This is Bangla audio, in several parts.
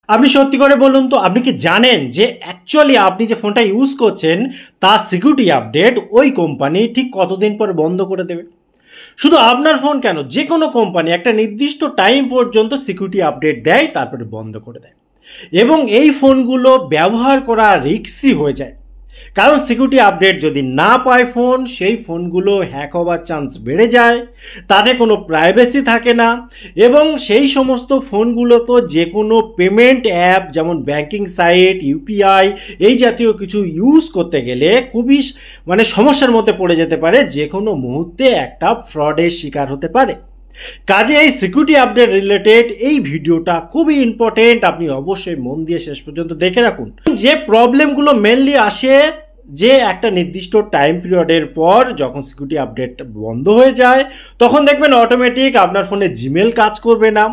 আপনি সত্যি করে বলুন তো, আপনি কি জানেন যে অ্যাকচুয়ালি আপনি যে ফোনটা ইউজ করছেন তার সিকিউরিটি আপডেট ওই কোম্পানি ঠিক কতদিন পর বন্ধ করে দেবে? শুধু আপনার ফোন কেন, যে কোনো কোম্পানি একটা নির্দিষ্ট টাইম পর্যন্ত সিকিউরিটি আপডেট দেয়, তারপরে বন্ধ করে দেয়। এবং এই ফোনগুলো ব্যবহার করা রিস্কি হয়ে যায়, কারণ সিকিউরিটি আপডেট যদি না পায় ফোন, সেই ফোনগুলো হ্যাক হওয়ার চান্স বেড়ে যায়, তাতে কোনো প্রাইভেসি থাকে না। এবং সেই সমস্ত ফোনগুলো তো যে কোনো পেমেন্ট অ্যাপ যেমন ব্যাংকিং সাইট, ইউপিআই এই জাতীয় কিছু ইউজ করতে গেলে খুবই সমস্যার মধ্যে পড়ে যেতে পারে, যে কোনো মুহূর্তে একটা ফ্রডের শিকার হতে পারে। কাজে এই সিকিউরিটি আপডেট রিলেটেড এই ভিডিওটা খুবই ইম্পর্টেন্ট, আপনি অবশ্যই মন দিয়ে শেষ পর্যন্ত দেখে রাখুন। যে প্রবলেমগুলো মেনলি আসে, যে একটা নির্দিষ্ট টাইম পিরিয়ডের পর যখন সিকিউরিটি আপডেট বন্ধ হয়ে যায়, তখন দেখবেন অটোমেটিক আপনার ফোনে জিমেল কাজ করবে না,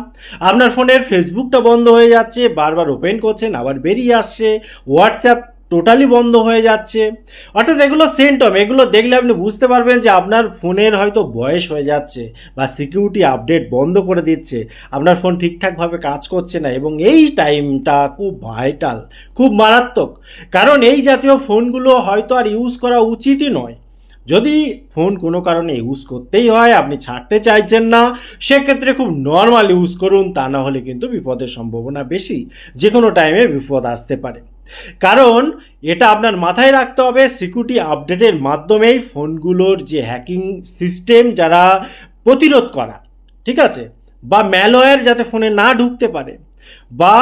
আপনার ফোনের ফেসবুকটা বন্ধ হয়ে যাচ্ছে, বারবার ওপেন করছেন আবার বেরিয়ে আসছে, হোয়াটসঅ্যাপ টোটালি বন্ধ হয়ে যাচ্ছে। অর্থাৎ এগুলো সিমটম, এগুলো দেখলে আপনি বুঝতে পারবেন যে আপনার ফোনের হয়তো বয়স হয়ে যাচ্ছে বা সিকিউরিটি আপডেট বন্ধ করে দিচ্ছে, আপনার ফোন ঠিকঠাকভাবে কাজ করছে না। এবং এই টাইমটা খুব ভাইটাল, খুব মারাত্মক, কারণ এই জাতীয় ফোনগুলো হয়তো আর ইউজ করা উচিতই নয়। যদি ফোন কোনো কারণে ইউজ করতেই হয়, আপনি ছাড়তে চাইছেন না, সেক্ষেত্রে খুব নর্মাল ইউজ করুন, তা না হলে কিন্তু বিপদের সম্ভাবনা বেশি, যে কোনো টাইমে বিপদ আসতে পারে। কারণ এটা আপনার মাথায় রাখতে হবে, সিকিউরিটি আপডেটের মাধ্যমেই ফোনগুলোর যে হ্যাকিং সিস্টেম যারা প্রতিরোধ করা, ঠিক আছে, বা ম্যালওয়্যার যাতে ফোনে না ঢুকতে পারে, বা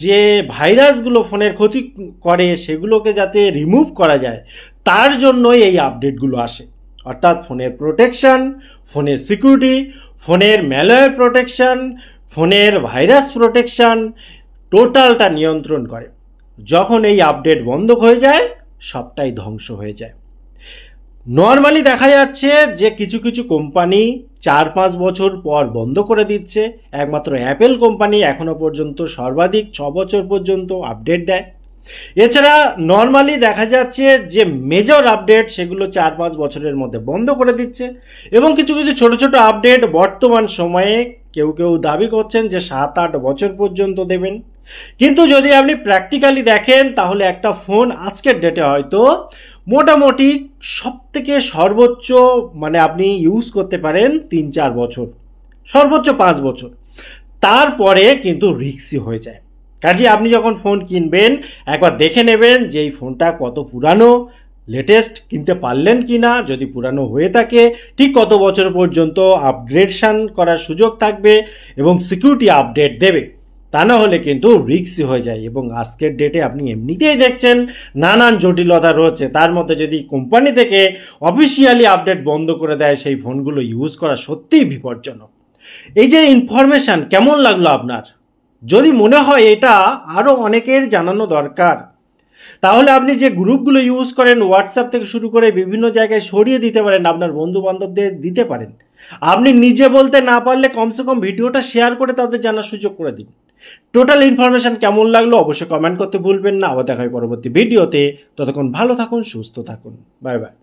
যে ভাইরাসগুলো ফোনের ক্ষতি করে সেগুলোকে যাতে রিমুভ করা যায়, তার জন্যই এই আপডেটগুলো আসে। অর্থাৎ ফোনের প্রোটেকশন, ফোনের সিকিউরিটি, ফোনের ম্যালওয়্যার প্রোটেকশন, ফোনের ভাইরাস প্রোটেকশন, টোটালটা নিয়ন্ত্রণ করে। যখন এই আপডেট বন্ধ হয়ে যায়, সবটাই ধ্বংস হয়ে যায়। নর্মালি দেখা যাচ্ছে যে কিছু কিছু কোম্পানি 4-5 বছর পর বন্ধ করে দিচ্ছে, একমাত্র অ্যাপেল কোম্পানি এখনো পর্যন্ত সর্বাধিক 6 বছর পর্যন্ত আপডেট দেয়। এছাড়া নর্মালি দেখা যাচ্ছে যে মেজর আপডেট সেগুলো 4-5 বছরের মধ্যে বন্ধ করে দিচ্ছে, এবং কিছু কিছু ছোট ছোট আপডেট বর্তমান সময়ে কেউ কেউ দাবি করছেন যে 7-8 বছর পর্যন্ত দেবেন। কিন্তু যদি আপনি প্র্যাকটিক্যালি দেখেন, তাহলে একটা ফোন আজকের ডেটে হয়তো মোটামুটি সব থেকে সর্বোচ্চ আপনি ইউজ করতে পারেন 3-4 বছর, সর্বোচ্চ 5 বছর, তারপরে কিন্তু রিস্কি হয়ে যায়। কাজে আপনি যখন ফোন কিনবেন, একবার দেখে নেবেন যে এই ফোনটা কত পুরানো, লেটেস্ট কিনতে পারলেন কিনা, যদি পুরানো হয়ে থাকে ঠিক কত বছর পর্যন্ত আপগ্রেডশন করার সুযোগ থাকবে এবং সিকিউরিটি আপডেট দেবে, তা না হলে কিন্তু রিস্কি হয়ে যায়। এবং আজকের ডেটে আপনি এমনিতেই দেখছেন নানান জটিলতা রয়েছে, তার মধ্যে যদি কোম্পানি থেকে অফিসিয়ালি আপডেট বন্ধ করে দেয়, সেই ফোনগুলো ইউজ করা সত্যিই বিপজ্জনক। এই যে ইনফরমেশন কেমন লাগলো আপনার? যদি মনে হয় এটা আরও অনেকের জানানো দরকার, তাহলে আপনি যে গ্রুপগুলো ইউজ করেন, হোয়াটসঅ্যাপ থেকে শুরু করে বিভিন্ন জায়গায় ছড়িয়ে দিতে পারেন, আপনার বন্ধু বান্ধবদের দিতে পারেন। আপনি নিজে বলতে না পারলে কমসে কম ভিডিওটা শেয়ার করে তাদের জানার সুযোগ করে দিন। টোটাল ইনফরমেশন কেমন লাগলো অবশ্যই কমেন্ট করতে ভুলবেন না। আবার দেখা হয় পরবর্তী ভিডিওতে, ততক্ষণ ভালো থাকুন, সুস্থ থাকুন, বাই বাই।